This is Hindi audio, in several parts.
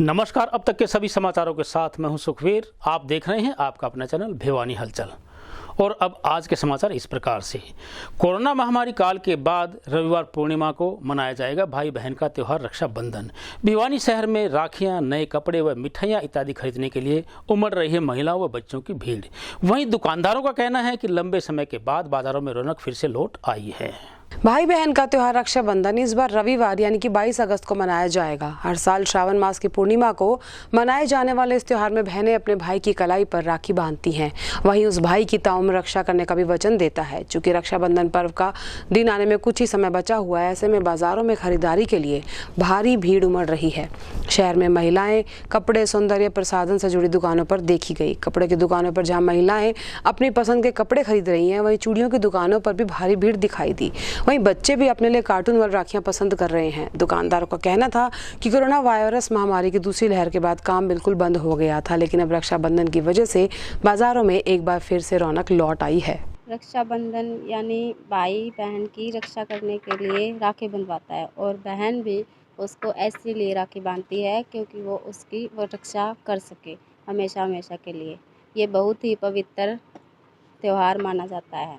नमस्कार। अब तक के सभी समाचारों के साथ मैं हूं सुखवीर। आप देख रहे हैं आपका अपना चैनल भिवानी हलचल। और अब आज के समाचार इस प्रकार से। कोरोना महामारी काल के बाद रविवार पूर्णिमा को मनाया जाएगा भाई बहन का त्यौहार रक्षाबंधन। भिवानी शहर में राखियां, नए कपड़े व मिठाइयां इत्यादि खरीदने के लिए उमड़ रही है महिलाओं व बच्चों की भीड़। वहीं दुकानदारों का कहना है कि लंबे समय के बाद बाजारों में रौनक फिर से लौट आई है। भाई बहन का त्योहार रक्षाबंधन इस बार रविवार यानी कि 22 अगस्त को मनाया जाएगा। हर साल श्रावण मास की पूर्णिमा को मनाए जाने वाले इस त्योहार में बहनें अपने भाई की कलाई पर राखी बांधती हैं। वहीं उस भाई की ताउम्र रक्षा करने का भी वचन देता है। चूंकि रक्षाबंधन पर्व का दिन आने में कुछ ही समय बचा हुआ है, ऐसे में बाजारों में खरीदारी के लिए भारी भीड़ उमड़ रही है। शहर में महिलाएं कपड़े, सौंदर्य प्रसाधन से जुड़ी दुकानों पर देखी गई। कपड़े की दुकानों पर जहाँ महिलाएं अपनी पसंद के कपड़े खरीद रही हैं, वहीं चूड़ियों की दुकानों पर भी भारी भीड़ दिखाई दी। वहीं बच्चे भी अपने लिए कार्टून वाली राखियां पसंद कर रहे हैं। दुकानदारों का कहना था कि कोरोना वायरस महामारी की दूसरी लहर के बाद काम बिल्कुल बंद हो गया था, लेकिन अब रक्षाबंधन की वजह से बाजारों में एक बार फिर से रौनक लौट आई है। रक्षाबंधन यानी भाई बहन की रक्षा करने के लिए राखी बंधवाता है और बहन भी उसको ऐसे लिए राखी बांधती है क्योंकि वो उसकी रक्षा कर सके हमेशा हमेशा के लिए। ये बहुत ही पवित्र त्यौहार माना जाता है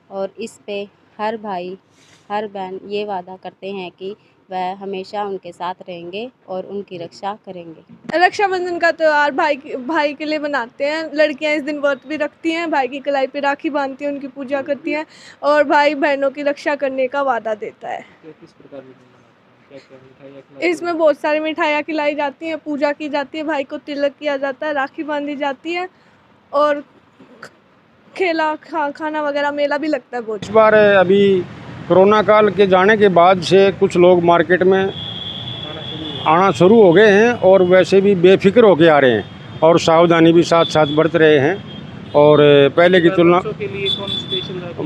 और इस पे हर भाई हर बहन ये वादा करते हैं कि वह हमेशा उनके साथ रहेंगे और उनकी रक्षा करेंगे। रक्षाबंधन का त्यौहार भाई के लिए बनाते हैं। लड़कियां इस दिन व्रत भी रखती हैं, भाई की कलाई पे राखी बांधती हैं, उनकी पूजा करती हैं और भाई बहनों की रक्षा करने का वादा देता है। किस प्रकार की इसमें बहुत सारी मिठाइयाँ खिलाई जाती हैं, पूजा की जाती है, भाई को तिलक किया जाता है, राखी बांधी जाती है और खाना वगैरह मेला भी लगता है बहुत। इस बार अभी कोरोना काल के जाने के बाद से कुछ लोग मार्केट में आना शुरू हो गए हैं और वैसे भी बेफिक्र होके आ रहे हैं और सावधानी भी साथ साथ बरत रहे हैं। और पहले की तुलना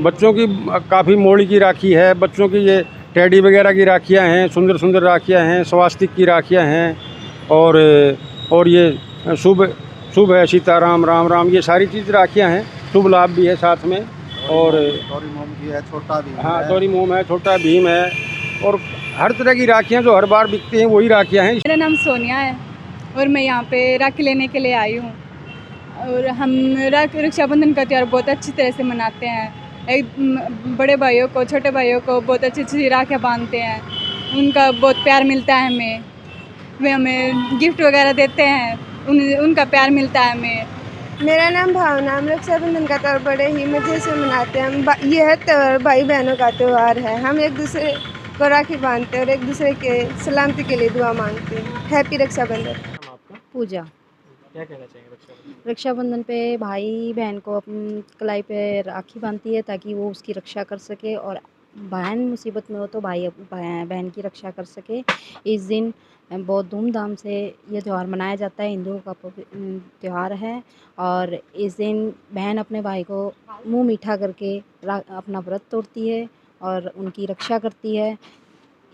बच्चों की काफ़ी मोड़ी की राखी है, बच्चों की ये टेडी वगैरह की राखियां हैं, सुंदर सुंदर राखियां हैं, स्वास्तिक की राखियां हैं और ये शुभ है, सीताराम, राम राम, ये सारी चीज़ राखियां हैं। शुभ लाभ भी है साथ में और तोरी मोम की है, छोटा भीम हाँ है। तोरी मोम है, छोटा भीम है और हर तरह की राखियाँ जो हर बार बिकती हैं वही राखियाँ हैं। मेरा नाम सोनिया है और मैं यहाँ पे राखी लेने के लिए आई हूँ और हम रक्षाबंधन का त्यौहार बहुत अच्छी तरह से मनाते हैं। एक बड़े भाइयों को, छोटे भाइयों को बहुत अच्छी अच्छी राखियाँ बांधते हैं, उनका बहुत प्यार मिलता है हमें। वे हमें गिफ्ट वगैरह देते हैं, उनका प्यार मिलता है हमें। मेरा नाम भावना। हम रक्षाबंधन का त्यौहार बड़े ही मजे से मनाते हैं। यह त्यौहार भाई बहनों का त्यौहार है। हम एक दूसरे को राखी बांधते हैं और एक दूसरे के सलामती के लिए दुआ मांगते हैं। हैप्पी रक्षाबंधन। पूजा। क्या कहना चाहेंगे रक्षाबंधन पे भाई बहन को अपनी कलाई पे राखी बांधती है ताकि वो उसकी रक्षा कर सके और बहन मुसीबत में हो तो भाई बहन की रक्षा कर सके। इस दिन बहुत धूमधाम से ये त्यौहार मनाया जाता है। हिंदुओं का त्यौहार है और इस दिन बहन अपने भाई को मुंह मीठा करके अपना व्रत तोड़ती है और उनकी रक्षा करती है।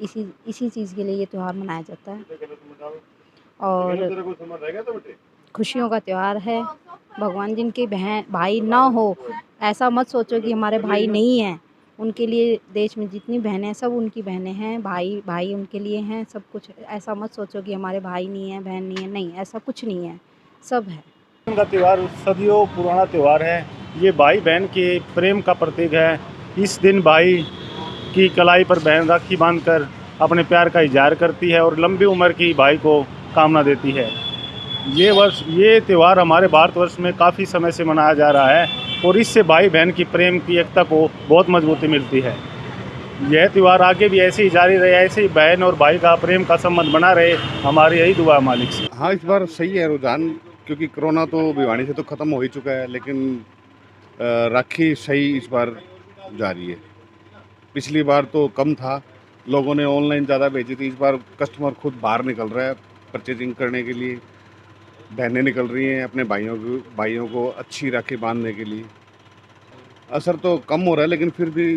इसी चीज़ के लिए ये त्यौहार मनाया जाता है और खुशियों का त्यौहार है। भगवान जिनके भाई ना हो, ऐसा मत सोचो कि हमारे भाई नहीं हैं। उनके लिए देश में जितनी बहनें हैं सब उनकी बहनें हैं, भाई उनके लिए हैं सब कुछ। ऐसा मत सोचो कि हमारे भाई नहीं है, बहन नहीं है, नहीं, ऐसा कुछ नहीं है, सब है। का त्यौहार सदियों पुराना त्यौहार है। ये भाई बहन के प्रेम का प्रतीक है। इस दिन भाई की कलाई पर बहन राखी बांधकर अपने प्यार का इजहार करती है और लंबी उम्र की भाई को कामना देती है। ये त्यौहार हमारे भारतवर्ष में काफ़ी समय से मनाया जा रहा है और इससे भाई बहन की प्रेम की एकता को बहुत मजबूती मिलती है। यह त्यौहार आगे भी ऐसे ही जारी रहे, ऐसे ही बहन और भाई का प्रेम का संबंध बना रहे, हमारी यही दुआ है मालिक से। हाँ, इस बार सही है रुझान, क्योंकि कोरोना तो भिवानी से तो ख़त्म हो ही चुका है, लेकिन राखी सही इस बार जारी है। पिछली बार तो कम था, लोगों ने ऑनलाइन ज़्यादा भेजी थी। इस बार कस्टमर खुद बाहर निकल रहा है परचेजिंग करने के लिए। बहनें निकल रही हैं अपने भाइयों को अच्छी राखी बांधने के लिए। असर तो कम हो रहा है, लेकिन फिर भी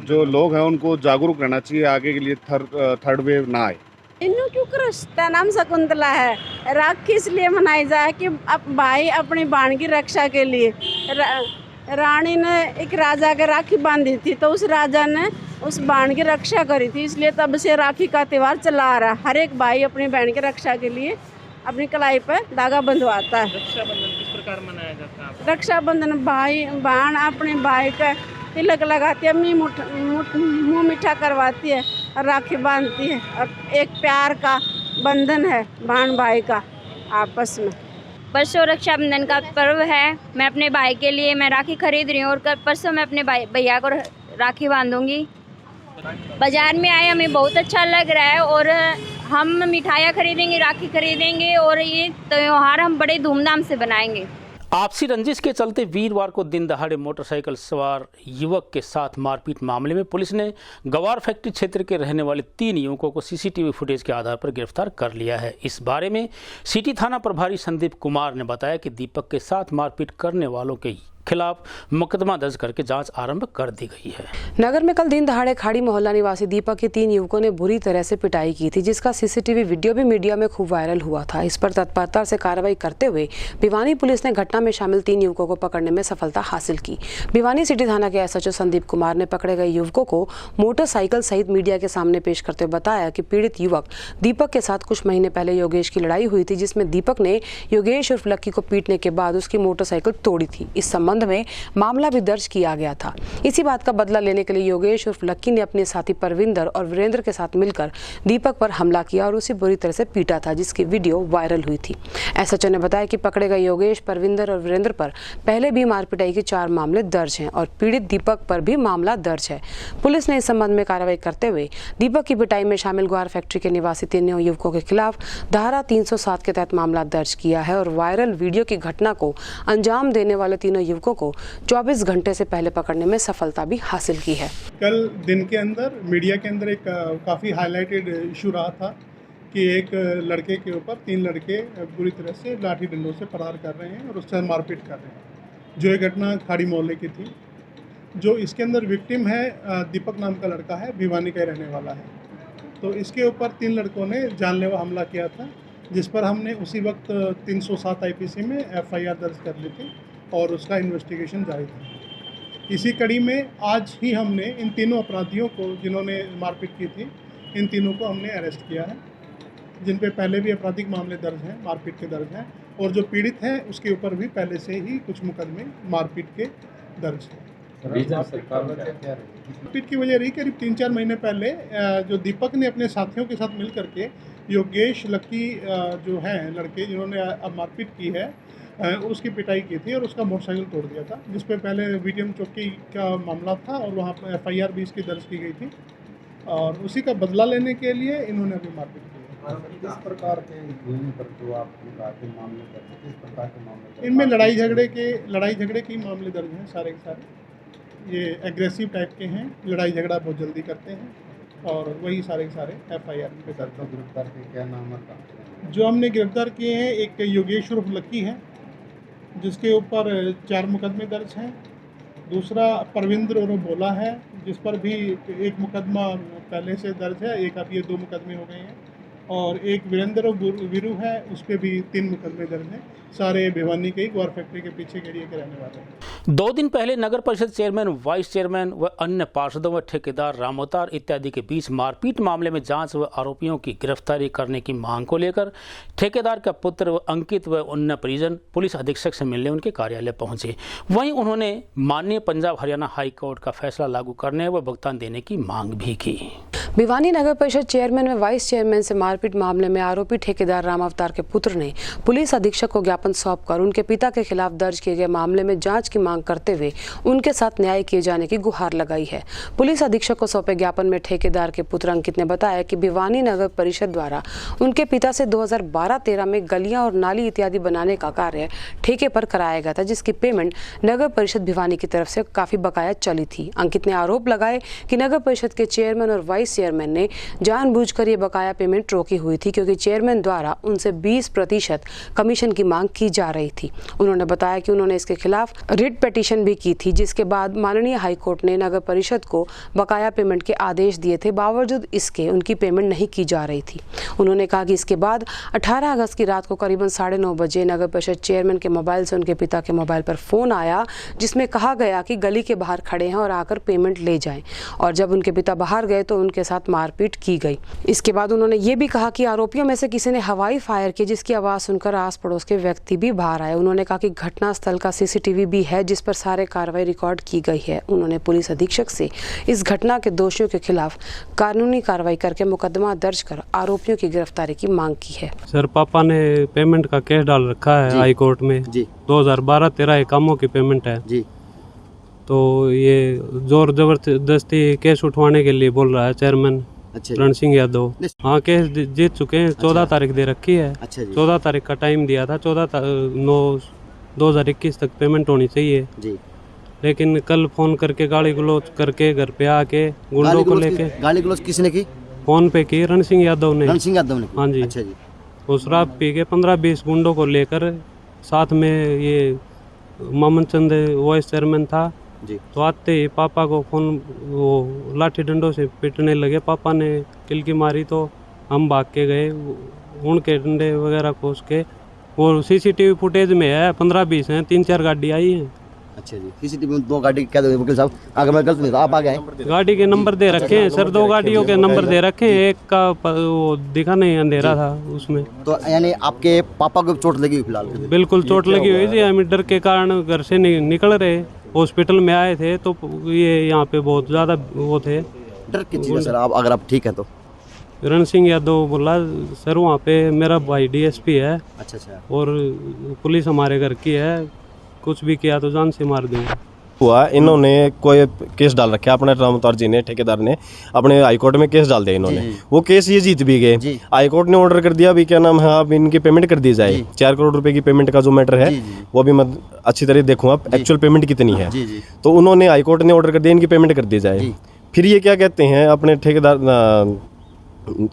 जो लोग हैं उनको जागरूक रहना चाहिए आगे के लिए, थर्ड वेव ना आए। इन्हों क्यों कृष्ण नाम शकुंतला है। राखी इसलिए मनाई जाए कि भाई अपनी बहन की रक्षा के लिए रानी ने एक राजा के राखी बांधी थी, तो उस राजा ने उस बहन की रक्षा करी थी, इसलिए तब से राखी का त्यौहार चला आ रहा है। हर एक भाई अपनी बहन की रक्षा के लिए अपनी कलाई पर धागा बंधवाता है। रक्षाबंधन किस प्रकार मनाया जाता है? रक्षाबंधन भाई बहन अपने भाई का तिलक लगाती है, मुँह मीठा करवाती है और राखी बांधती है। और एक प्यार का बंधन है बहन भाई का आपस में। परसों रक्षाबंधन का पर्व है। मैं अपने भाई के लिए मैं राखी खरीद रही हूँ और परसों मैं अपने भैया को राखी बांधूंगी। बाजार में आए हमें बहुत अच्छा लग रहा है और हम मिठाइयाँ खरीदेंगे, राखी खरीदेंगे और ये त्यौहार हम बड़े धूमधाम से बनाएंगे। आपसी रंजिश के चलते वीरवार को दिन दहाड़े मोटरसाइकिल सवार युवक के साथ मारपीट मामले में पुलिस ने गवार फैक्ट्री क्षेत्र के रहने वाले 3 युवकों को सीसीटीवी फुटेज के आधार पर गिरफ्तार कर लिया है। इस बारे में सिटी थाना प्रभारी संदीप कुमार ने बताया कि दीपक के साथ मारपीट करने वालों के खिलाफ मुकदमा दर्ज करके जांच आरंभ कर दी गई है। नगर में कल दिन दहाड़े खाड़ी मोहल्ला निवासी दीपक के 3 युवकों ने बुरी तरह से पिटाई की थी, जिसका सीसीटीवी वीडियो भी मीडिया में खूब वायरल हुआ था। इस पर तत्परता से कार्रवाई करते हुए भिवानी पुलिस ने घटना में शामिल 3 युवकों को पकड़ने में सफलता हासिल की। भिवानी सिटी थाना के एसएचओ संदीप कुमार ने पकड़े गए युवकों को मोटरसाइकिल सहित मीडिया के सामने पेश करते हुए बताया कि पीड़ित युवक दीपक के साथ कुछ महीने पहले योगेश की लड़ाई हुई थी, जिसमें दीपक ने योगेश उर्फ लक्की को पीटने के बाद उसकी मोटरसाइकिल तोड़ी थी। इस संबंध में मामला भी दर्ज किया गया था। इसी बात का बदला लेने के लिए योगेश उर्फ लक्की ने अपने साथी परविंदर और वीरेंद्र के साथ मिलकर दीपक पर हमला किया और उसे बुरी तरह से पीटा था, जिसकी वीडियो वायरल हुई थी। एसएचओ ने बताया कि पकड़े गए योगेश, परविंदर और वीरेंद्र पर पहले भी मारपिटाई के 4 मामले दर्ज हैं और पीड़ित दीपक पर भी मामला दर्ज है। पुलिस ने इस संबंध में कार्रवाई करते हुए दीपक की पिटाई में शामिल ग्वार फैक्ट्री के निवासी 3 युवकों के खिलाफ धारा 307 के तहत मामला दर्ज किया है और वायरल वीडियो की घटना को अंजाम देने वाले 3 युवकों को 24 घंटे से पहले पकड़ने में सफलता भी हासिल की है। कल दिन के अंदर मीडिया के अंदर एक काफ़ी हाईलाइटेड इशू रहा था कि एक लड़के के ऊपर 3 लड़के बुरी तरह से लाठी डंडों से प्रहार कर रहे हैं और उससे मारपीट कर रहे हैं, जो ये घटना खाड़ी मोहल्ले की थी। जो इसके अंदर विक्टिम है दीपक नाम का लड़का है, भिवानी का रहने वाला है। तो इसके ऊपर 3 लड़कों ने जानलेवा हमला किया था, जिस पर हमने उसी वक्त 307 IPC में FIR दर्ज कर ली थी और उसका इन्वेस्टिगेशन जारी था। इसी कड़ी में आज ही हमने इन 3 अपराधियों को, जिन्होंने मारपीट की थी, इन तीनों को हमने अरेस्ट किया है, जिन पे पहले भी आपराधिक मामले दर्ज हैं, मारपीट के दर्ज हैं और जो पीड़ित हैं उसके ऊपर भी पहले से ही कुछ मुकदमे मारपीट के दर्ज हैं। मारपीट की वजह रही करीब 3-4 महीने पहले जो दीपक ने अपने साथियों के साथ मिल करके योगेश, लक्की जो हैं लड़के जिन्होंने अब मारपीट की है, उसकी पिटाई की थी और उसका मोटरसाइकिल तोड़ दिया था, जिस पे पहले VTM चौकी का मामला था और वहाँ पर FIR भी इसकी दर्ज की गई थी और उसी का बदला लेने के लिए इन्होंने अभी मारपीट की। किस प्रकार के जो आप मामले करते, किस प्रकार के मामले? इनमें लड़ाई झगड़े के मामले दर्ज हैं सारे के सारे। ये एग्रेसिव टाइप के हैं, लड़ाई झगड़ा बहुत जल्दी करते हैं और वही सारे के सारे FIR पे दर्ज हैं। गिरफ्तार के क्या नाम है? जो हमने गिरफ्तार किए हैं, एक योगेश उर्फ लक्की है जिसके ऊपर 4 मुकदमे दर्ज हैं। दूसरा परविंद्र उर्फ भोला है, जिस पर भी एक मुकदमा पहले से दर्ज है, एक अब ये 2 मुकदमे हो गए हैं। और एक वीरेंद्र वीरू है, उस पर भी 3 मुकदमे दर्ज हैं। सारे भिवानी के ही ग्वार फैक्ट्री के पीछे के एरिया के रहने वाले हैं। 2 दिन पहले नगर परिषद चेयरमैन, वाइस चेयरमैन व अन्य पार्षदों व ठेकेदार राम अवतार इत्यादि के बीच मारपीट मामले में जांच व आरोपियों की गिरफ्तारी करने की मांग को लेकर ठेकेदार का पुत्र व अंकित व अन्य परिजन पुलिस अधीक्षक से मिलने उनके कार्यालय पहुंचे। वहीं उन्होंने माननीय पंजाब हरियाणा हाई कोर्ट का फैसला लागू करने व भुगतान देने की मांग भी की। भिवानी नगर परिषद चेयरमैन व वाइस चेयरमैन से मारपीट मामले में आरोपी ठेकेदार राम अवतार के पुत्र ने पुलिस अधीक्षक को ज्ञापन सौंपकर उनके पिता के खिलाफ दर्ज किए गए मामले में जांच की मांग करते हुए उनके साथ न्याय किए जाने की गुहार लगाई है। पुलिस अधीक्षक को सौंपे ज्ञापन में ठेकेदार के पुत्र अंकित ने बताया कि भिवानी नगर परिषद द्वारा उनके पिता से 2012-13 में गलियां और नाली इत्यादि बनाने का कार्य ठेके पर कराया गया था, जिसकी पेमेंट नगर परिषद भिवानी की तरफ से काफी बकाया चली थी। अंकित ने आरोप लगाए कि नगर परिषद के चेयरमैन और वाइस चेयरमैन ने जानबूझकर ये बकाया पेमेंट रोकी हुई थी, क्योंकि चेयरमैन द्वारा उनसे 20% कमीशन की मांग की जा रही थी। उन्होंने बताया कि उन्होंने इसके खिलाफ रिट पिटीशन भी की थी, जिसके बाद माननीय हाईकोर्ट ने नगर परिषद को बकाया पेमेंट के आदेश दिए थे। बावजूद इसके उनकी पेमेंट नहीं की जा रही थी। उन्होंने कहा कि इसके बाद 18 अगस्त की रात को करीबन 9:30 बजे नगर परिषद चेयरमैन के मोबाइल से उनके पिता के मोबाइल पर फोन आया, जिसमें कहा गया कि गली के बाहर खड़े हैं और आकर पेमेंट ले जाएं। और जब उनके पिता बाहर गए तो उनके साथ मारपीट की गई। इसके बाद उन्होंने ये भी कहा कि आरोपियों में से किसी ने हवाई फायर की, जिसकी आवाज सुनकर आस पड़ोस के व्यक्ति भी बाहर आए। उन्होंने कहा कि घटनास्थल का CCTV भी है, जिस पर सारे कार्रवाई रिकॉर्ड की गई है। उन्होंने पुलिस अधीक्षक से इस घटना के दोषियों के खिलाफ कानूनी कार्रवाई करके मुकदमा दर्ज कर आरोपियों की गिरफ्तारी की मांग की है। सर, पापा ने पेमेंट का केस डाल रखा है हाई कोर्ट में। 2012-13 कामों की पेमेंट है जी। तो ये जोर जबरदस्ती केस उठवाने के लिए बोल रहा है चेयरमैन रण सिंह यादव। हाँ, केस जीत चुके हैं। 14 तारीख दे रखी है। 14 तारीख का टाइम दिया था। 14/9/2021 तक पेमेंट होनी चाहिए जी। लेकिन कल फोन करके गाली गलौज करके घर पे आके गुंडों को लेके। गाली गलौज किसने की? फोन पे की रण सिंह यादव ने। हाँ जी। अच्छा जी। वो शराब पी के 15-20 गुंडों को लेकर, साथ में ये मामन चंद वाइस चेयरमैन था जी। तो आते ही पापा को फोन वो लाठी डंडों से पीटने लगे। पापा ने किलकी मारी तो हम भाग के गए। उनके डंडे वगैरह कोस के, वो CCTV फुटेज में है। 15-20 हैं, 3-4 गाड़ी आई हैं। अच्छा जी। CCTV में 2 गाड़ी क्या दे वकील साहब? अगर मैं गलत नहीं तो आप आ गए। गाड़ी के नंबर दे रखे हैं सर, 2 गाड़ियों के नंबर दे रखे हैं। एक का वो दिखा नहीं, अंधेरा था उसमें। तो यानी आपके पापा को चोट लगी हुई फिलहाल? बिल्कुल चोट लगी हुई थी। हम डर के कारण घर से निकल रहे, हॉस्पिटल में आए थे तो ये यहाँ पे बहुत ज़्यादा वो थे। डर की चीज़ है सर, आप अगर आप ठीक हैं तो? रण सिंह यादव बोला सर वहाँ पे मेरा भाई DSP है। अच्छा। और पुलिस हमारे घर की है, कुछ भी किया तो जान से मार देंगे। हुआ इन्होंने कोई केस डाल रखा है अपने रामतौर जी ने, ठेकेदार ने अपने हाईकोर्ट में केस डाल दिया इन्होंने। वो केस ये जीत भी गए। हाईकोर्ट ने ऑर्डर कर दिया भी क्या नाम है, अब इनकी पेमेंट कर दी जाए। 4 करोड़ रुपए की पेमेंट का जो मैटर है वो भी मैं अच्छी तरह देखूंगा एक्चुअल पेमेंट कितनी है। तो उन्होंने हाईकोर्ट ने ऑर्डर कर दिया इनकी पेमेंट कर दी जाए। फिर ये क्या कहते हैं अपने ठेकेदार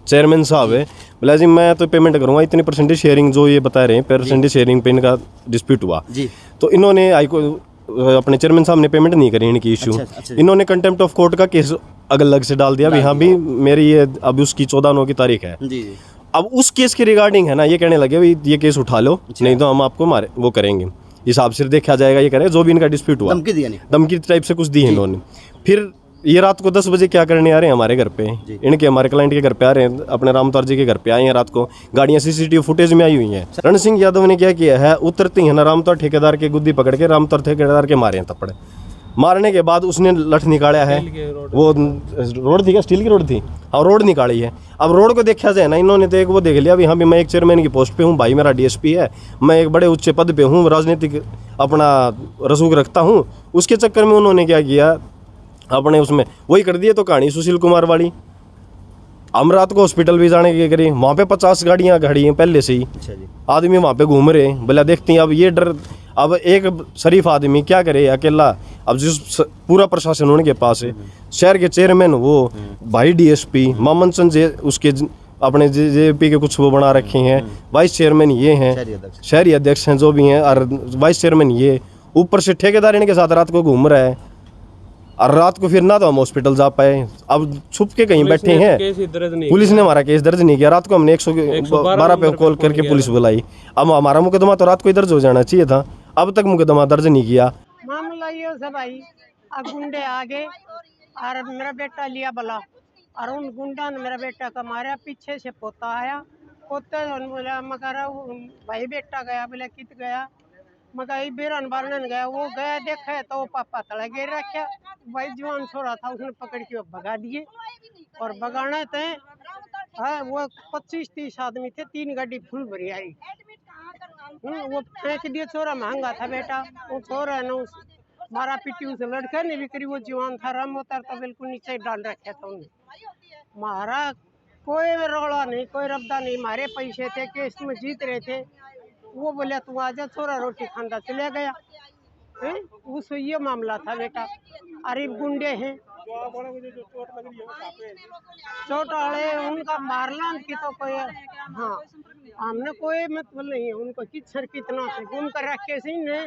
चेयरमैन साहब है, बोला जी मैं तो पेमेंट करूंगा इतनी परसेंटेज शेयरिंग, जो ये बता रहे हैं परसेंटेज शेयरिंग पे इनका डिस्प्यूट हुआ जी। तो इन्होंने अपने चेयरमैन साहब ने पेमेंट नहीं करी इनकी इशू। अच्छा। इन्होंने कंटेम्प्ट ऑफ कोर्ट का केस अलग से डाल दिया भी हाँ भी मेरी ये अब उसकी 14/9 की तारीख है जी। अब उस केस के रिगार्डिंग है ना, ये कहने लगे भाई ये केस उठा लो। अच्छा। नहीं तो हम आपको मारे वो करेंगे, हिसाब से देखा जाएगा, ये करें जो भी इनका डिस्प्यूट हुआ। धमकी टाइप से कुछ दी है इन्होंने। फिर ये रात को 10 बजे क्या करने आ रहे हैं हमारे घर पे, इनके हमारे क्लाइंट के घर पे आ रहे हैं, अपने रामतौर जी के घर पे आए हैं रात को। गाड़ियां CCTV फुटेज में आई हुई हैं। रण सिंह यादव ने क्या किया है, उतरती है ना रामतौर ठेकेदार के गुद्दी पकड़ के रामतौर ठेकेदार के मारे हैं थप्पड़। मारने के बाद उसने लठ निकाला है। वो रोड थी क्या, स्टील की रोड थी? हाँ, रोड निकाली है। अब रोड को देखा जाए ना, इन्होंने तो एक वो देख लिया भी हाँ भी मैं एक चेयरमैन की पोस्ट पे हूँ, भाई मेरा DSP है, मैं एक बड़े उच्च पद पे हूँ, राजनीतिक अपना रसूख रखता हूँ। उसके चक्कर में उन्होंने क्या किया, अपने उसमें वही कर दिए। तो कहानी सुशील कुमार वाली, हम रात को हॉस्पिटल भी जाने की करी, वहाँ पे 50 गाड़ियाँ खड़ी हैं पहले से ही। आदमी वहाँ पे घूम रहे, बोला देखते हैं। अब ये डर, अब एक शरीफ आदमी क्या करे अकेला, अब जिस पूरा प्रशासन उनके पास है, शहर के चेयरमैन वो, भाई DSP मामन चंद उसके अपने JP के कुछ वो बना रखे हैं, वाइस चेयरमैन ये हैं, शहरी अध्यक्ष हैं जो भी हैं, और वाइस चेयरमैन ये, ऊपर से ठेकेदार इनके साथ रात को घूम रहा है। और रात को फिर ना तो हम हॉस्पिटल जा पाए, अब छुप के कहीं बैठे हैं। पुलिस ने हमारा केस दर्ज नहीं किया। रात को हमने 112 पे कॉल करके पुलिस बुलाई। अब हमारा मुकदमा तो रात को ही दर्ज हो जाना चाहिए था, अब तक मुकदमा दर्ज नहीं किया। मामला ये सब भाई, गुंडे आगे और मेरा बेटा लिया बला, और उन गुंडा ने मेरा बेटा का मारा। पीछे से पोता आया, पोते बोला मगर भाई बेटा गया, बोला कित गया, मगर बेरन बारन गया। वो गया देखा तो पापा तला गिर रखा। भाई जवान छोरा था, उसने पकड़ के भगा दिए। और भगाना थे वो 25-30 आदमी थे, 3 गाड़ी फुल भरी आई। वो फेंक दिए। छोरा महंगा था बेटा, वो छोरा है ना मारा पीटी, उसे लड़का ने भी करी। वो जवान था, राम उतर तो बिल्कुल नीचे डाल रखा था उन्हें। मारा कोई रोड़ा नहीं, कोई रब्दा नहीं, मारे पैसे थे, केस में जीत रहे थे। वो बोले तू आजा, छोरा रोटी खांदा चले गया। उस ये मामला था बेटा। अरे गुंडे हैं, चोट वाले उनका मारना की तो कोई हाँ हमने कोई मतलब नहीं है उनको किच्छर कितना से गुम कर रखे सी ने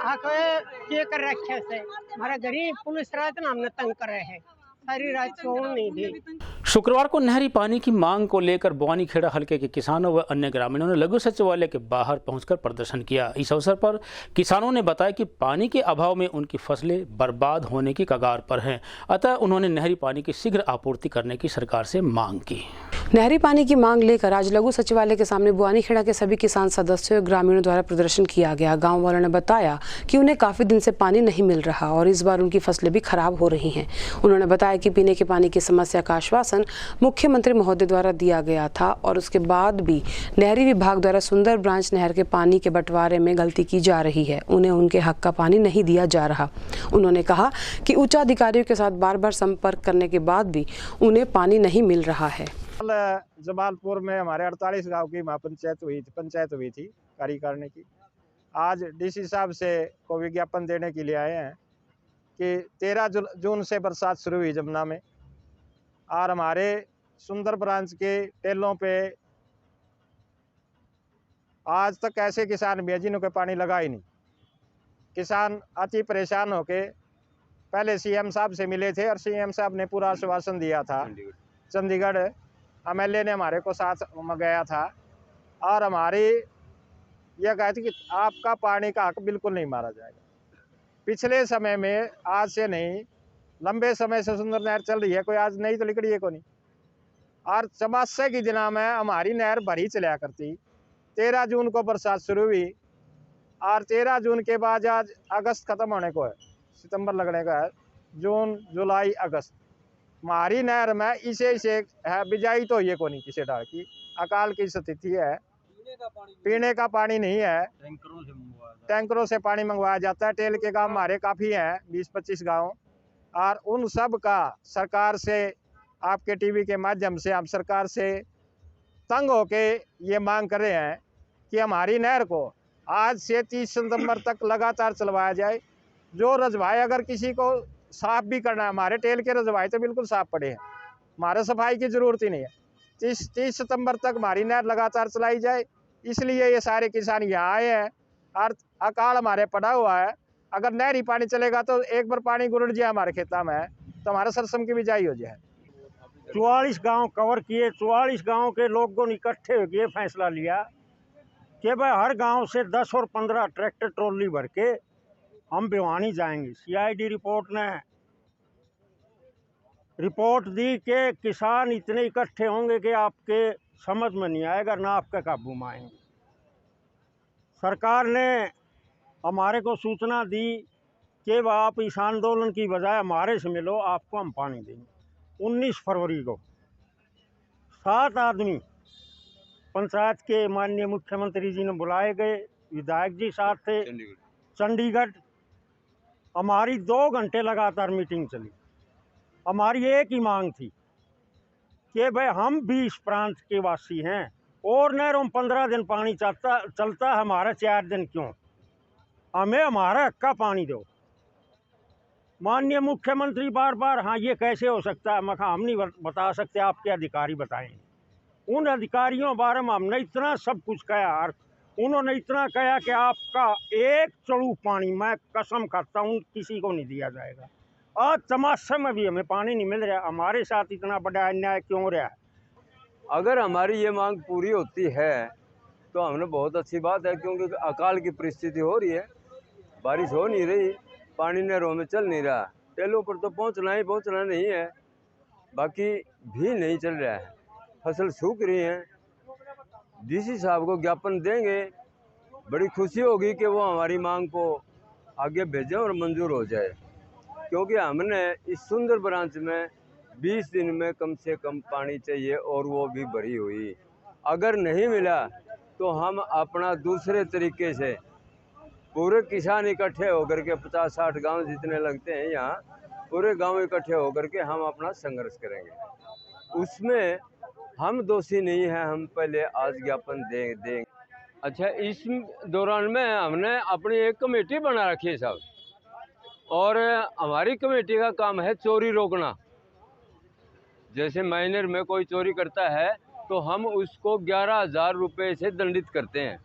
आके के कर रखे से हमारा गरीब पुलिस रात ना हमने तंग कर रहे हैं सारी रात सोने नहीं दी। शुक्रवार को नहरी पानी की मांग को लेकर बवानी खेड़ा हलके के किसानों व अन्य ग्रामीणों ने लघु सचिवालय के बाहर पहुंचकर प्रदर्शन किया। इस अवसर पर किसानों ने बताया कि पानी के अभाव में उनकी फसलें बर्बाद होने की कगार पर हैं, अतः उन्होंने नहरी पानी की शीघ्र आपूर्ति करने की सरकार से मांग की। नहरी पानी की मांग लेकर आज लघु सचिवालय के सामने बुआनी खेड़ा के सभी किसान सदस्यों और ग्रामीणों द्वारा प्रदर्शन किया गया। गांव वालों ने बताया कि उन्हें काफी दिन से पानी नहीं मिल रहा और इस बार उनकी फसलें भी खराब हो रही हैं। उन्होंने बताया कि पीने के पानी की समस्या का आश्वासन मुख्यमंत्री महोदय द्वारा दिया गया था और उसके बाद भी नहरी विभाग द्वारा सुंदर ब्रांच नहर के पानी के बंटवारे में गलती की जा रही है, उन्हें उनके हक का पानी नहीं दिया जा रहा। उन्होंने कहा कि उच्च अधिकारियों के साथ बार बार संपर्क करने के बाद भी उन्हें पानी नहीं मिल रहा है। जमालपुर में हमारे 48 गांव की महापंचायत हुई थी कार्यकारिणी की। आज डीसी साहब से को विज्ञापन देने के लिए आए हैं कि 13 जून से बरसात शुरू हुई जमुना में और हमारे सुंदर ब्रांच के टेलों पे आज तक ऐसे किसान भी हैं जिन्होंने पानी लगा ही नहीं। किसान अति परेशान होके पहले सीएम साहब से मिले थे और सीएम साहब ने पूरा आश्वासन दिया था। चंडीगढ़ एमएलए ने हमारे को साथ गया था और हमारी यह कहा थी कि आपका पानी का हक बिल्कुल नहीं मारा जाएगा। पिछले समय में आज से नहीं लंबे समय से सुंदर नहर चल रही है, कोई आज नहीं तो निकली है को नहीं। और चौमासे की दिना में हमारी नहर भरी चला करती। 13 जून को बरसात शुरू हुई और 13 जून के बाद आज अगस्त खत्म होने को है, सितंबर लगने का है, जून जुलाई अगस्त हमारी नहर में इसे है बिजाई तो ये को नहीं किसी डाल की अकाल की स्थिति है। पीने का पानी नहीं है, टैंकरों से पानी मंगवाया जाता है। टेल के गांव हमारे काफ़ी हैं 20-25 गांव और उन सब का सरकार से आपके टीवी के माध्यम से हम सरकार से तंग होके ये मांग कर रहे हैं कि हमारी नहर को आज से 30 सितंबर तक लगातार चलवाया जाए। जो रजवाए अगर किसी को साफ भी करना है, हमारे टेल के रजवाए तो बिल्कुल साफ पड़े हैं, हमारे सफाई की ज़रूरत ही नहीं है। 30 सितंबर तक हमारी नहर लगातार चलाई जाए, इसलिए ये सारे किसान यहाँ आए हैं और अकाल हमारे पड़ा हुआ है। अगर नहरी पानी चलेगा तो एक बार पानी गुरड़ जाए हमारे खेता में तो हमारा सरसम की बिजाई हो जाए। 44 गांव कवर किए, 44 गांव के लोगों ने इकट्ठे होकर फैसला लिया कि भाई हर गांव से 10 और 15 ट्रैक्टर ट्रॉली भर के हम भिवानी जाएंगे। सीआईडी रिपोर्ट ने रिपोर्ट दी कि किसान इतने इकट्ठे होंगे कि आपके समझ में नहीं आएगा, ना आपका काबू में आएंगे। सरकार ने हमारे को सूचना दी कि आप इस आंदोलन की बजाय हमारे से मिलो, आपको हम पानी देंगे। 19 फरवरी को 7 आदमी पंचायत के माननीय मुख्यमंत्री जी ने बुलाए गए, विधायक जी साथ थे, चंडीगढ़। हमारी 2 घंटे लगातार मीटिंग चली। हमारी एक ही मांग थी कि भाई हम भी इस प्रांत के वासी हैं और नहरों में 15 दिन पानी चलता, हमारा 4 दिन क्यों? हमें हमारा हक का पानी दो। माननीय मुख्यमंत्री बार बार हाँ ये कैसे हो सकता है, मैं हम नहीं बता सकते, आपके अधिकारी बताएं। उन अधिकारियों बारे में हमने इतना सब कुछ कहा और उन्होंने इतना कहा कि आपका एक चड़ू पानी मैं कसम खाता हूँ किसी को नहीं दिया जाएगा। और तमाशे में भी हमें पानी नहीं मिल रहा। हमारे साथ इतना बड़ा अन्याय क्यों रहा है? अगर हमारी ये मांग पूरी होती है तो हमने बहुत अच्छी बात है, क्योंकि अकाल की परिस्थिति हो रही है, बारिश हो नहीं रही, पानी नहरों में चल नहीं रहा, टेलों पर तो पहुंचना नहीं है, बाकी भी नहीं चल रहा है, फसल सूख रही है। डीसी साहब को ज्ञापन देंगे, बड़ी खुशी होगी कि वो हमारी मांग को आगे भेजें और मंजूर हो जाए, क्योंकि हमने इस सुंदर ब्रांच में 20 दिन में कम से कम पानी चाहिए और वो भी भरी हुई। अगर नहीं मिला तो हम अपना दूसरे तरीके से पूरे किसान इकट्ठे होकर के 50-60 गांव जितने लगते हैं यहाँ, पूरे गांव इकट्ठे होकर के हम अपना संघर्ष करेंगे। उसमें हम दोषी नहीं हैं, हम पहले आज ज्ञापन देंगे। अच्छा, इस दौरान में हमने अपनी एक कमेटी बना रखी है साहब, और हमारी कमेटी का काम है चोरी रोकना। जैसे माइनर में कोई चोरी करता है तो हम उसको 11,000 रुपये से दंडित करते हैं।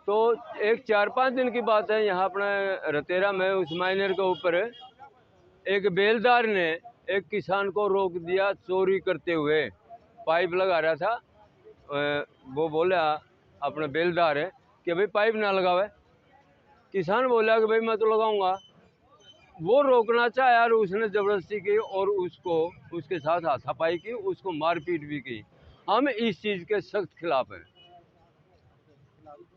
तो एक 4-5 दिन की बात है, यहाँ अपने रतेरा में उस माइनर के ऊपर एक बेलदार ने एक किसान को रोक दिया चोरी करते हुए। पाइप लगा रहा था, वो बोला अपना बेलदार है कि भाई पाइप ना लगावे। किसान बोला कि भाई मैं तो लगाऊंगा। वो रोकना चाहा और उसने ज़बरदस्ती की और उसको उसके साथ हाथापाई की, उसको मारपीट भी की। हम इस चीज़ के सख्त खिलाफ हैं।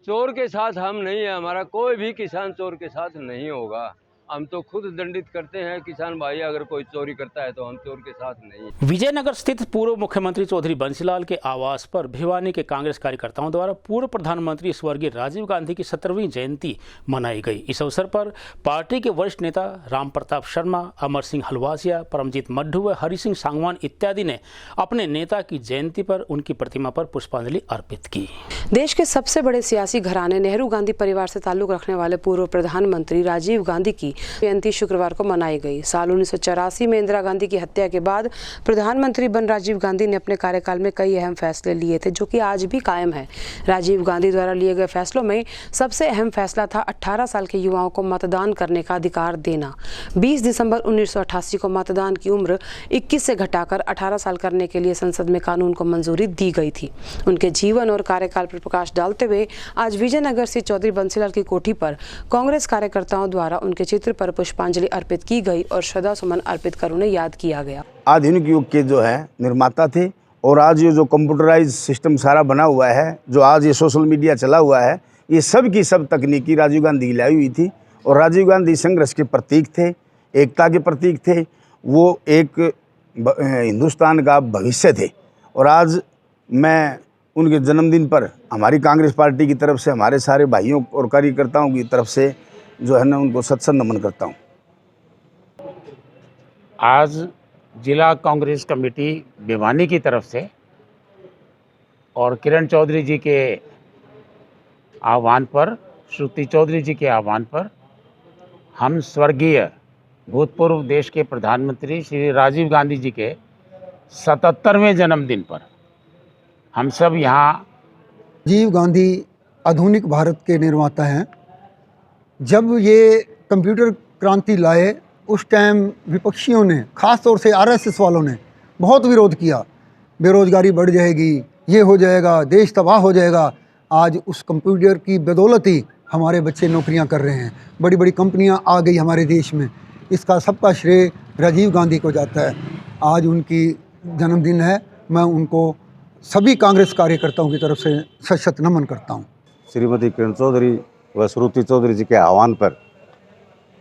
चोर के साथ हम नहीं है, हमारा कोई भी किसान चोर के साथ नहीं होगा। हम तो खुद दंडित करते हैं किसान भाई, अगर कोई चोरी करता है तो हम चोर के साथ नहीं। विजयनगर स्थित पूर्व मुख्यमंत्री चौधरी बंसीलाल के आवास पर भिवानी के कांग्रेस कार्यकर्ताओं द्वारा पूर्व प्रधानमंत्री स्वर्गीय राजीव गांधी की 17वीं जयंती मनाई गई। इस अवसर पर पार्टी के वरिष्ठ नेता राम प्रताप शर्मा, अमर सिंह हलवासिया, परमजीत मड्ढू व हरि सिंह सांगवान इत्यादि ने अपने नेता की जयंती पर उनकी प्रतिमा पर पुष्पांजलि अर्पित की। देश के सबसे बड़े सियासी घराने नेहरू गांधी परिवार से ताल्लुक रखने वाले पूर्व प्रधानमंत्री राजीव गांधी की जयंती शुक्रवार को मनाई गई। साल 1984 में इंदिरा गांधी की हत्या के बाद प्रधानमंत्री बन राजीव गांधी ने अपने कार्यकाल में कई अहम फैसले लिए थे, जो कि आज भी कायम है। राजीव गांधी द्वारा लिए गए फैसलों में सबसे अहम फैसला था 18 साल के युवाओं को मतदान करने का अधिकार देना। 20 दिसंबर 1988 को मतदान की उम्र 21 से घटाकर 18 साल करने के लिए संसद में कानून को मंजूरी दी गई थी। उनके जीवन और कार्यकाल पर प्रकाश डालते हुए आज विजयनगर से चौधरी बंसीलाल की कोठी पर कांग्रेस कार्यकर्ताओं द्वारा उनके चित्र पर पुष्पांजलि अर्पित की गई और श्रद्धा सुमन अर्पित कर उन्हें याद किया गया। आधुनिक युग के जो है निर्माता थे और आज ये जो कंप्यूटराइज सिस्टम सारा बना हुआ है, जो आज ये सोशल मीडिया चला हुआ है, ये सब की सब तकनीकी राजीव गांधी लाई हुई थी। और राजीव गांधी संघर्ष के प्रतीक थे, एकता के प्रतीक थे। वो एक हिंदुस्तान का भविष्य थे। और आज मैं उनके जन्मदिन पर हमारी कांग्रेस पार्टी की तरफ से, हमारे सारे भाइयों और कार्यकर्ताओं की तरफ से जो है ना, उनको सत नमन करता हूँ। आज जिला कांग्रेस कमेटी भिवानी की तरफ से और किरण चौधरी जी के आह्वान पर, श्रुति चौधरी जी के आह्वान पर, हम स्वर्गीय भूतपूर्व देश के प्रधानमंत्री श्री राजीव गांधी जी के 77वें जन्मदिन पर हम सब यहाँ। राजीव गांधी आधुनिक भारत के निर्माता हैं। जब ये कंप्यूटर क्रांति लाए उस टाइम विपक्षियों ने, ख़ास तौर से आरएसएस वालों ने बहुत विरोध किया। बेरोजगारी बढ़ जाएगी, ये हो जाएगा, देश तबाह हो जाएगा। आज उस कंप्यूटर की बदौलत ही हमारे बच्चे नौकरियां कर रहे हैं, बड़ी बड़ी कंपनियां आ गई हमारे देश में। इसका सबका श्रेय राजीव गांधी को जाता है। आज उनकी जन्मदिन है, मैं उनको सभी कांग्रेस कार्यकर्ताओं की तरफ से सशक्त नमन करता हूँ। श्रीमती किरण चौधरी व श्रुति चौधरी जी के आह्वान पर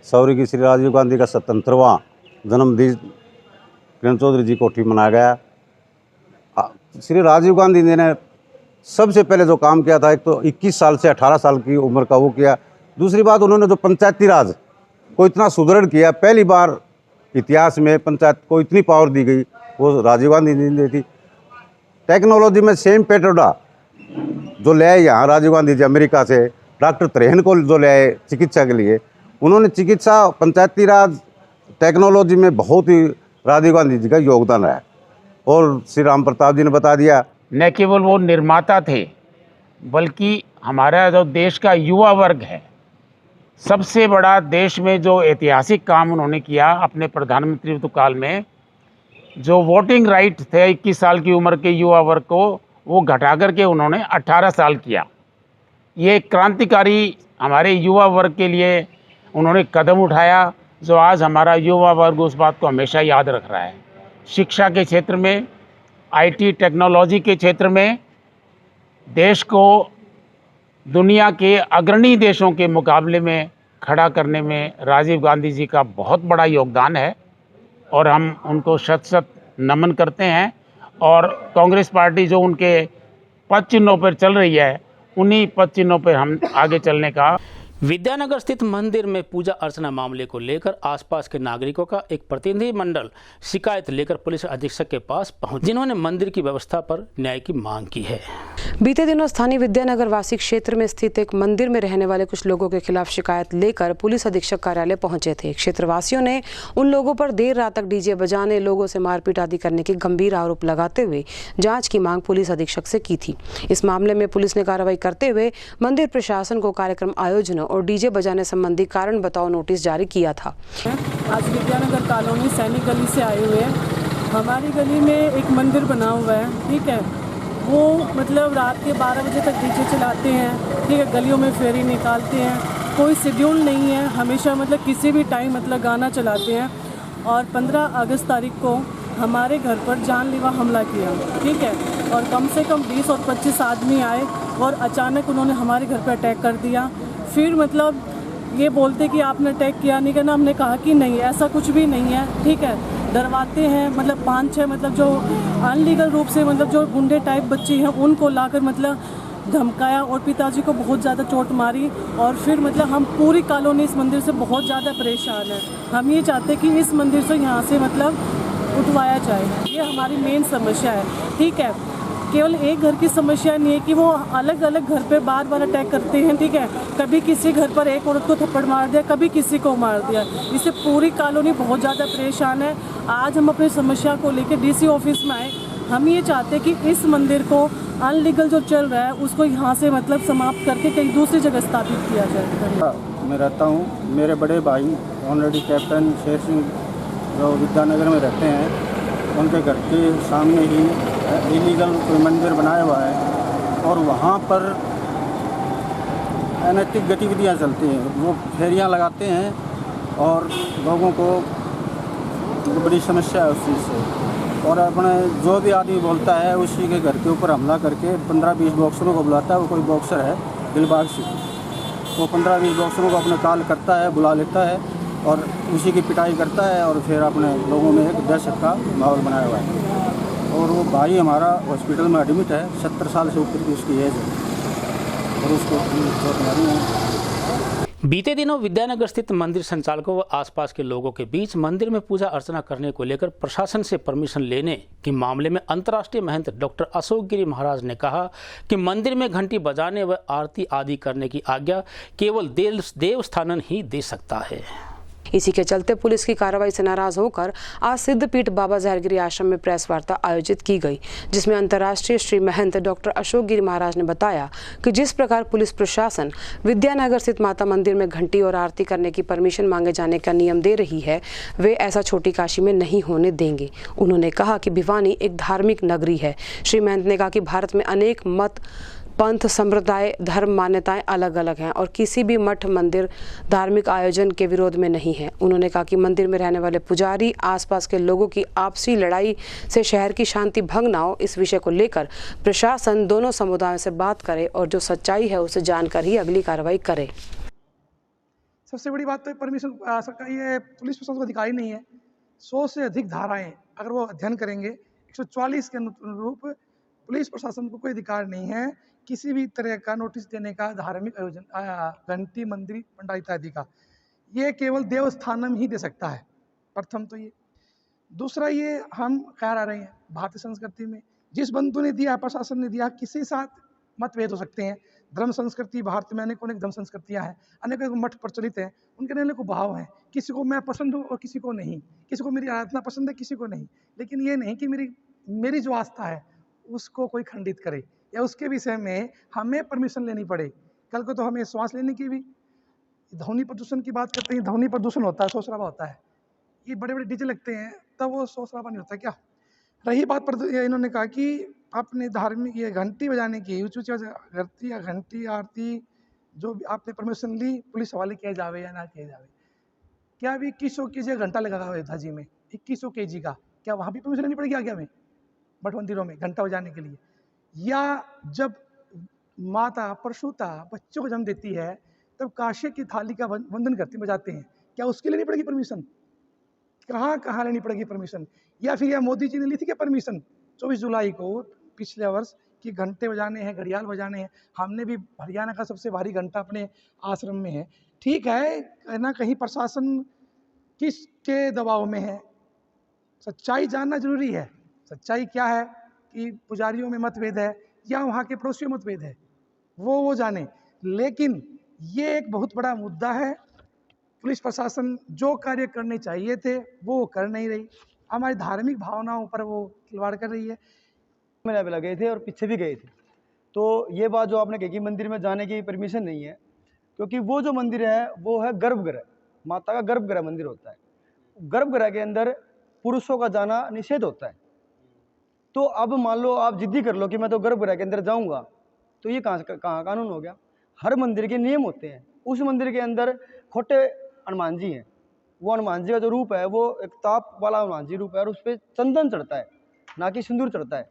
स्वर्गीय श्री राजीव गांधी का 77वां जन्मदिन किरण चौधरी जी कोठी मनाया गया। श्री राजीव गांधी ने सबसे पहले जो काम किया था, एक तो 21 साल से 18 साल की उम्र का वो किया। दूसरी बात, उन्होंने जो पंचायती राज को इतना सुदृढ़ किया, पहली बार इतिहास में पंचायत को इतनी पावर दी गई, वो राजीव गांधी ने दी थी। टेक्नोलॉजी में सेम पेट्रोडा जो ले आए यहाँ राजीव गांधी जी अमेरिका से, डॉक्टर त्रेहन को जो ले आए चिकित्सा के लिए, उन्होंने चिकित्सा, पंचायती राज, टेक्नोलॉजी में बहुत ही राजीव गांधी जी का योगदान रहा। और श्री राम प्रताप जी ने बता दिया, न केवल वो निर्माता थे बल्कि हमारा जो देश का युवा वर्ग है, सबसे बड़ा देश में जो ऐतिहासिक काम उन्होंने किया अपने प्रधानमंत्री काल में, जो वोटिंग राइट थे 21 साल की उम्र के युवा वर्ग को, वो घटा करके उन्होंने 18 साल किया। ये क्रांतिकारी हमारे युवा वर्ग के लिए उन्होंने कदम उठाया, जो आज हमारा युवा वर्ग उस बात को हमेशा याद रख रहा है। शिक्षा के क्षेत्र में, आईटी टेक्नोलॉजी के क्षेत्र में देश को दुनिया के अग्रणी देशों के मुकाबले में खड़ा करने में राजीव गांधी जी का बहुत बड़ा योगदान है और हम उनको शत शत नमन करते हैं। और कांग्रेस पार्टी जो उनके पद चिन्हों पर चल रही है, उन्हीं पद चिन्हों पर हम आगे चलने का। विद्यानगर स्थित मंदिर में पूजा अर्चना मामले को लेकर आसपास के नागरिकों का एक प्रतिनिधि मंडल शिकायत लेकर पुलिस अधीक्षक के पास पहुंच, जिन्होंने मंदिर की व्यवस्था पर न्याय की मांग की है। बीते दिनों स्थानीय विद्यानगर वासी क्षेत्र में स्थित एक मंदिर में रहने वाले कुछ लोगों के खिलाफ शिकायत लेकर पुलिस अधीक्षक कार्यालय पहुंचे थे। क्षेत्रवासियों ने उन लोगों पर देर रात तक डीजे बजाने, लोगों से मारपीट आदि करने के गंभीर आरोप लगाते हुए जांच की मांग पुलिस अधीक्षक से की थी। इस मामले में पुलिस ने कार्रवाई करते हुए मंदिर प्रशासन को कार्यक्रम आयोजनों और डीजे बजाने संबंधी कारण बताओ नोटिस जारी किया था। आज विद्यानगर कॉलोनी सैनिक गली से आए हुए हैं। हमारी गली में एक मंदिर बना हुआ है, ठीक है। वो मतलब रात के 12 बजे तक डीजे चलाते हैं, ठीक है। गलियों में फेरी निकालते हैं, कोई शेड्यूल नहीं है, हमेशा मतलब किसी भी टाइम मतलब गाना चलाते हैं। और 15 अगस्त तारीख को हमारे घर पर जानलेवा हमला किया, ठीक है। और कम से कम 20 और 25 आदमी आए और अचानक उन्होंने हमारे घर पर अटैक कर दिया। फिर मतलब ये बोलते कि आपने अटैक किया नहीं करना, हमने कहा कि नहीं, ऐसा कुछ भी नहीं है, ठीक है। डरवाते हैं, मतलब 5-6 मतलब जो अनलीगल रूप से मतलब जो गुंडे टाइप बच्चे हैं उनको लाकर मतलब धमकाया और पिताजी को बहुत ज़्यादा चोट मारी। और फिर मतलब हम पूरी कॉलोनी इस मंदिर से बहुत ज़्यादा परेशान है। हम ये चाहते हैं कि इस मंदिर से यहाँ से मतलब उठवाया जाए, ये हमारी मेन समस्या है, ठीक है। केवल एक घर की समस्या नहीं है कि वो अलग अलग घर पे बार बार अटैक करते हैं, ठीक है। कभी किसी घर पर एक औरत को थप्पड़ मार दिया, कभी किसी को मार दिया। इससे पूरी कॉलोनी बहुत ज़्यादा परेशान है। आज हम अपनी समस्या को लेकर डीसी ऑफिस में आए। हम ये चाहते हैं कि इस मंदिर को अनलीगल जो चल रहा है उसको यहाँ से मतलब समाप्त करके कहीं दूसरी जगह स्थापित किया जाए। मैं रहता हूँ, मेरे बड़े भाई ऑनरेडी कैप्टन शेर सिंह जो विद्यानगर में रहते हैं, उनके घर के सामने ही इलीगल कोई मंदिर बनाया हुआ है और वहाँ पर अनैतिक गतिविधियाँ चलती हैं। वो फेरियाँ लगाते हैं और लोगों को बड़ी समस्या है उस चीज़ से। और अपने जो भी आदमी बोलता है उसी के घर के ऊपर हमला करके 15-20 बॉक्सरों को बुलाता है। वो कोई बॉक्सर है दिलबाग सिंह, वो 15-20 बॉक्सरों को अपने कॉल करता है, बुला लेता है और उसी की पिटाई करता है और फिर अपने लोगों में एक दहशत का माहौल बनाया हुआ है। और वो भाई हमारा हॉस्पिटल में एडमिट है, 70 साल से ऊपर की उसकी एज है और उसको चोट मारी है। बीते दिनों विद्यानगर स्थित मंदिर संचालकों व आसपास के लोगों के बीच मंदिर में पूजा अर्चना करने को लेकर प्रशासन से परमिशन लेने के मामले में अंतर्राष्ट्रीय महंत डॉक्टर अशोक गिरी महाराज ने कहा कि मंदिर में घंटी बजाने व आरती आदि करने की आज्ञा केवल देवस्थानन ही दे सकता है। इसी के चलते पुलिस की कार्रवाई से नाराज होकर आज सिद्धपीठ बाबा जहरगिरी आश्रम में प्रेस वार्ता आयोजित की गई, जिसमें अंतर्राष्ट्रीय श्री महंत डॉक्टर अशोक गिरी महाराज ने बताया कि जिस प्रकार पुलिस प्रशासन विद्यानगर स्थित माता मंदिर में घंटी और आरती करने की परमिशन मांगे जाने का नियम दे रही है, वे ऐसा छोटी काशी में नहीं होने देंगे। उन्होंने कहा कि भिवानी एक धार्मिक नगरी है। श्री महंत ने कहा कि भारत में अनेक मत, पंथ, संप्रदाय, धर्म, मान्यताएं अलग अलग हैं और किसी भी मठ, मंदिर, धार्मिक आयोजन के विरोध में नहीं है। उन्होंने कहा कि मंदिर में रहने वाले पुजारी, आसपास के लोगों की आपसी लड़ाई से शहर की शांति भंग ना हो, इस विषय को लेकर प्रशासन दोनों समुदायों से बात करे और जो सच्चाई है उसे जानकर ही अगली कार्रवाई करे। सबसे बड़ी बात तो परमिशन सरकार, ये पुलिस प्रशासन को अधिकारी नहीं है। 100 से अधिक धाराएं अगर वो अध्ययन करेंगे, 144 के अनुरूप पुलिस प्रशासन को कोई अधिकार नहीं है किसी भी तरह का नोटिस देने का, धार्मिक आयोजन, घंटी, मंदिर, पंडाल इत्यादि का। ये केवल देवस्थानम ही दे सकता है। प्रथम तो ये। दूसरा, ये हम कह रहे हैं भारतीय संस्कृति में जिस बंधु ने दिया, प्रशासन ने दिया, किसी साथ मतभेद हो सकते हैं। धर्म संस्कृति भारत में अनेकों धर्म संस्कृतियाँ हैं, अनेकों मठ प्रचलित हैं, उनके अनेकों भाव हैं। किसी को मैं पसंद हूँ और किसी को नहीं, किसी को मेरी आराधना पसंद है, किसी को नहीं। लेकिन ये नहीं कि मेरी जो आस्था है उसको कोई खंडित करे या उसके विषय में हमें परमिशन लेनी पड़े। कल को तो हमें श्वास लेने की भी, ध्वनि प्रदूषण की बात करते हैं, ध्वनि प्रदूषण होता है, शोर शराबा होता है। ये बड़े बड़े डीजे लगते हैं तब वो शोर शराबा नहीं होता क्या? रही बात पर, इन्होंने कहा कि आपने धार्मिक ये घंटी बजाने की, घंटी या घंटी आरती जो भी आपने परमिशन ली, पुलिस हवाले किया जावे या ना किया जावे। क्या अभी 2100 kg घंटा लगा हुआ था जी में, 2100 kg का, क्या वहाँ भी परमिशन लेनी पड़ेगी आगे हमें मठ मंदिरों में घंटा बजाने के लिए? या जब माता परशुता बच्चों को जन्म देती है तब काशे की थाली का वंदन करती बजाते हैं, क्या उसके लिए लेनी पड़ेगी परमिशन? कहाँ लेनी पड़ेगी परमिशन? या फिर यह मोदी जी ने ली थी क्या परमिशन 24 जुलाई को पिछले वर्ष कि घंटे बजाने हैं, घड़ियाल बजाने हैं। हमने भी हरियाणा का सबसे भारी घंटा अपने आश्रम में है। ठीक है, कहीं ना कहीं प्रशासन किसके दबाव में है, सच्चाई जानना जरूरी है। सच्चाई क्या है कि पुजारियों में मतभेद है या वहाँ के पड़ोसियों में मतभेद है, वो जाने। लेकिन ये एक बहुत बड़ा मुद्दा है। पुलिस प्रशासन जो कार्य करने चाहिए थे वो कर नहीं रही, हमारी धार्मिक भावनाओं पर वो खिलवाड़ कर रही है। मेला गए थे और पीछे भी गए थे, तो ये बात जो आपने कही कि मंदिर में जाने की परमिशन नहीं है, क्योंकि वो जो मंदिर है वो है गर्भगृह, माता का गर्भगृह मंदिर होता है। गर्भगृह के अंदर पुरुषों का जाना निषेध होता है। तो अब मान लो आप जिद्दी कर लो कि मैं तो गर्भगृह के अंदर जाऊंगा, तो ये कहाँ कानून हो गया। हर मंदिर के नियम होते हैं। उस मंदिर के अंदर खोटे हनुमान जी हैं, वो हनुमान जी का जो रूप है वो एक ताप वाला हनुमान जी रूप है, और उस पर चंदन चढ़ता है, ना कि सिंदूर चढ़ता है।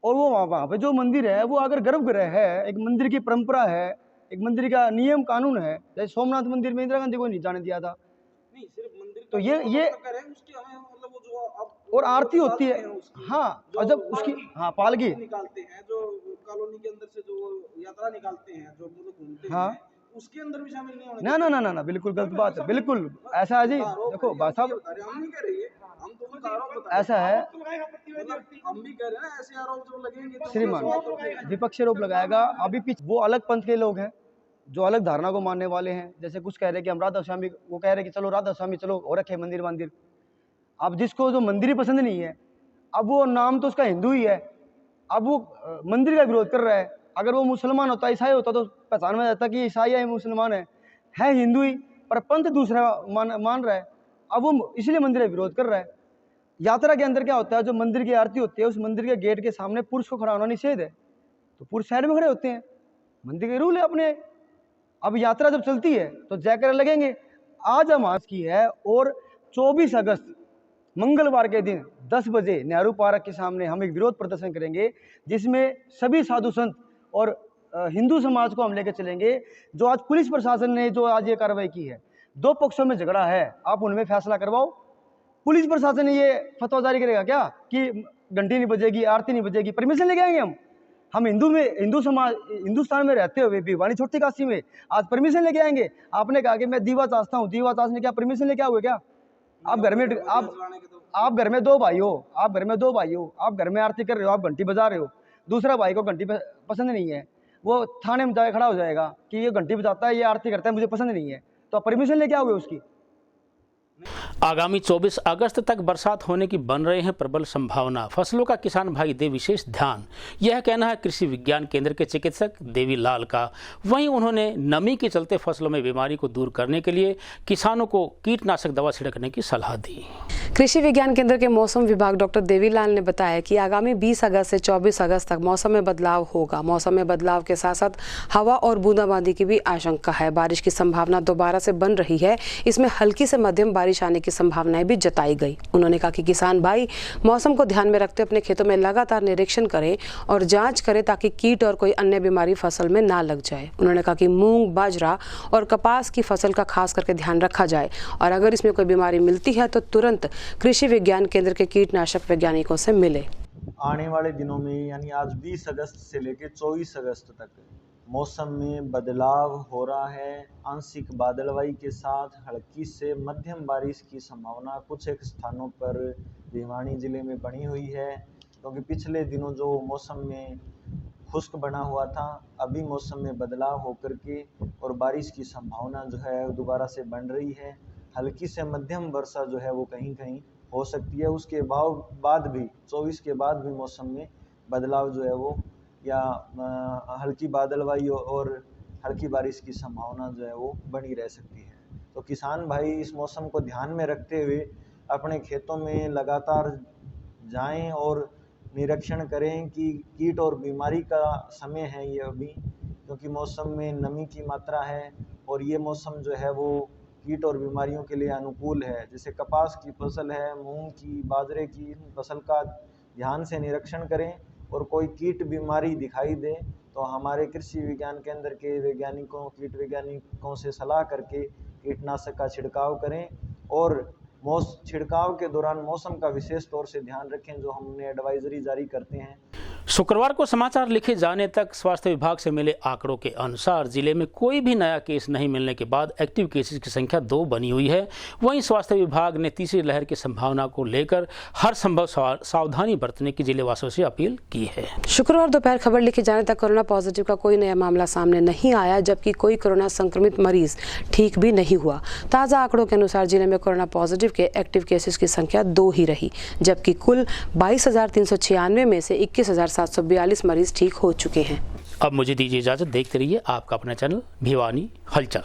और वो वहाँ पे जो मंदिर है वो अगर गर्भगृह है, एक मंदिर की परंपरा है, एक मंदिर का नियम कानून है। जैसे सोमनाथ मंदिर में इंदिरा गांधी को नहीं जाने दिया था, तो ये और आरती होती है। हाँ, और जब उसकी पालकी निकालते हैं, जो कॉलोनी के अंदर से जो यात्रा निकालते हैं, जो घूमते हाँ, हैं, उसके अंदर भी शामिल नहीं होने। ना, बिल्कुल गलत बात है। बिल्कुल ऐसा है जी। देखो बात साहब, हम नहीं कह रहे, हम तो आरोप बता ऐसा है, हम भी कह रहे हैं ना, ऐसे आरोप जो लगेंगे श्रीमान विपक्ष आरोप लगाएगा। अभी पीछे वो अलग पंथ के लोग हैं जो अलग धारणा को मानने वाले हैं। जैसे कुछ कह रहे हैं कि हम राधा स्वामी, वो कह रहे हैं कि चलो राधा स्वामी चलो हो रखे मंदिर। अब जिसको जो मंदिर ही पसंद नहीं है, अब वो नाम तो उसका हिंदू ही है, अब वो मंदिर का विरोध कर रहा है। अगर वो मुसलमान होता, ईसाई होता, तो पहचान में जाता कि ईसाई है, मुसलमान है हिंदू ही, पर पंथ दूसरा मान रहा है। अब वो इसलिए मंदिर का विरोध कर रहा है। यात्रा के अंदर क्या होता है, जो मंदिर की आरती होती है, उस मंदिर के गेट के सामने पुरुष को खड़ा होना निषेध है, तो पुरुष साइड में खड़े होते हैं। मंदिर के रूल है अपने। अब यात्रा जब चलती है तो जयकारे लगेंगे। आज हम आज की है, और 24 अगस्त मंगलवार के दिन 10 बजे नेहरू पार्क के सामने हम एक विरोध प्रदर्शन करेंगे, जिसमें सभी साधु संत और हिंदू समाज को हम लेकर चलेंगे। जो आज पुलिस प्रशासन ने जो आज ये कार्रवाई की है, दो पक्षों में झगड़ा है, आप उनमें फैसला करवाओ। पुलिस प्रशासन ये फतवा जारी करेगा क्या कि घंटी नहीं बजेगी, आरती नहीं बजेगी, परमिशन लेके आएंगे हम हिंदू समाज हिंदुस्तान में रहते हुए भिवानी छोटी काशी में आज परमिशन लेके आएंगे? आपने कहा कि मैं दीवा चाहता हूँ, दीवा चाहने क्या परमिशन लेके आओगे क्या? आप घर में आप घर में दो भाई हो, आप घर में आरती कर रहे हो, आप घंटी बजा रहे हो, दूसरा भाई को घंटी पसंद नहीं है, वो थाने में जाके खड़ा हो जाएगा कि ये घंटी बजाता है, ये आरती करता है, मुझे पसंद नहीं है, तो आप परमिशन लेके आओगे उसकी? आगामी 24 अगस्त तक बरसात होने की बन रहे हैं प्रबल संभावना। फसलों का किसान भाई दे विशेष ध्यान, यह कहना है कृषि विज्ञान केंद्र के चिकित्सक देवीलाल का। वहीं उन्होंने नमी के चलते फसलों में बीमारी को दूर करने के लिए किसानों को कीटनाशक दवा छिड़कने की सलाह दी। कृषि विज्ञान केंद्र के मौसम विभाग डॉक्टर देवीलाल ने बताया कि आगामी 20 अगस्त से 24 अगस्त तक मौसम में बदलाव होगा। मौसम में बदलाव के साथ साथ हवा और बूंदाबांदी की भी आशंका है। बारिश की संभावना दोबारा से बन रही है, इसमें हल्की से मध्यम बारिश आने की संभावनाएं भी जताई गई। उन्होंने कहा कि किसान भाई मौसम को ध्यान में रखते अपने खेतों में लगातार निरीक्षण करें और जांच करें ताकि कीट और कोई अन्य बीमारी फसल में ना लग जाए। उन्होंने कहा कि मूंग, बाजरा और कपास की फसल का खास करके ध्यान रखा जाए और अगर इसमें कोई बीमारी मिलती है तो तुरंत कृषि विज्ञान केंद्र के कीटनाशक वैज्ञानिकों से मिले। आने वाले दिनों में यानी आज 20 अगस्त से लेकर 24 अगस्त तक मौसम में बदलाव हो रहा है। आंशिक बादलवाई के साथ हल्की से मध्यम बारिश की संभावना कुछ एक स्थानों पर भिवानी जिले में बनी हुई है, क्योंकि पिछले दिनों जो मौसम में खुश्क बना हुआ था, अभी मौसम में बदलाव होकर के और बारिश की संभावना जो है दोबारा से बन रही है। हल्की से मध्यम वर्षा जो है वो कहीं कहीं हो सकती है। उसके बाद भी 24 के बाद भी मौसम में बदलाव जो है वो या हल्की बादलवाई और हल्की बारिश की संभावना जो है वो बनी रह सकती है। तो किसान भाई इस मौसम को ध्यान में रखते हुए अपने खेतों में लगातार जाएं और निरीक्षण करें कि कीट और बीमारी का समय है ये अभी, क्योंकि मौसम में नमी की मात्रा है और ये मौसम जो है वो कीट और बीमारियों के लिए अनुकूल है। जैसे कपास की फसल है, मूंग की, बाजरे की फसल का ध्यान से निरीक्षण करें और कोई कीट बीमारी दिखाई दे तो हमारे कृषि विज्ञान केंद्र के वैज्ञानिकों, कीट वैज्ञानिकों से सलाह करके कीटनाशक का छिड़काव करें और छिड़काव के दौरान मौसम का विशेष तौर से ध्यान रखें, जो हमने एडवाइजरी जारी करते हैं। शुक्रवार को समाचार लिखे जाने तक स्वास्थ्य विभाग से मिले आंकड़ों के अनुसार जिले में कोई भी नया केस नहीं मिलने के बाद एक्टिव केसेस की संख्या 2 बनी हुई है। वहीं स्वास्थ्य विभाग ने तीसरी लहर की संभावना को लेकर हर संभव सावधानी बरतने की जिलेवासियों से अपील की है। शुक्रवार दोपहर खबर लिखे जाने तक कोरोना पॉजिटिव का कोई नया मामला सामने नहीं आया, जबकि कोई कोरोना संक्रमित मरीज ठीक भी नहीं हुआ। ताज़ा आंकड़ों के अनुसार जिले में कोरोना पॉजिटिव के एक्टिव केसेस की संख्या 2 ही रही, जबकि कुल 22,396 में से 21,742 मरीज ठीक हो चुके हैं। अब मुझे दीजिए इजाजत। देखते रहिए आपका अपना चैनल भिवानी हलचल।